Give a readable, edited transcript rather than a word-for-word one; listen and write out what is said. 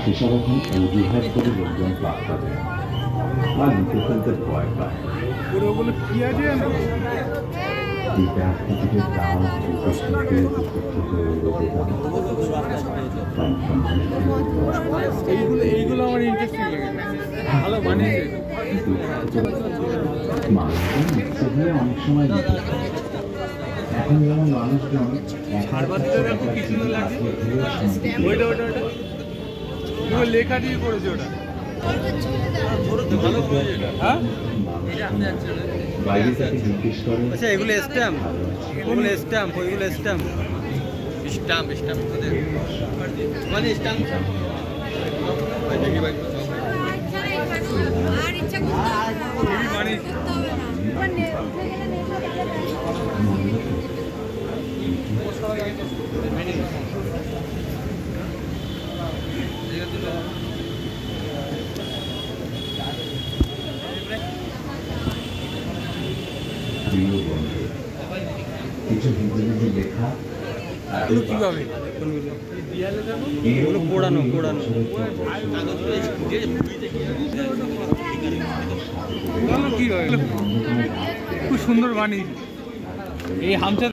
সেসব এখন অজুহাত করে লোকজন পাত্তা দেয় বা লিখে ফেলতে ভয় পায়। টিকিটের দাম এইগুলো আমার ইন্টারেস্টিং লাগে, ভালো বানিয়েছে। মানুষজন ইচ্ছে হয়ে অনেক সময় লিখে ফেলে। এখন যেমন মানুষজন কি সুন্দর লাগছে, ওইটা ওইটা ওইটা পুরো লেখা দিয়ে করেছে ওটা, ভালো করেছে এটা। হ্যাঁ বাইরে থেকে জিজ্ঞেস করে আচ্ছা এগুলো স্ট্যাম্প, ওগুলো স্ট্যাম্প, ওইগুলো স্ট্যাম্প, স্ট্যাম্প স্ট্যাম্প মানে স্ট্যাম্প। আর ইচ্ছা কিছু হিন্দি লেখা কিভাবে এগুলো পোড়ানো পোড়ানো কি হয়, খুব সুন্দর বানিয়েছে এই হামচা।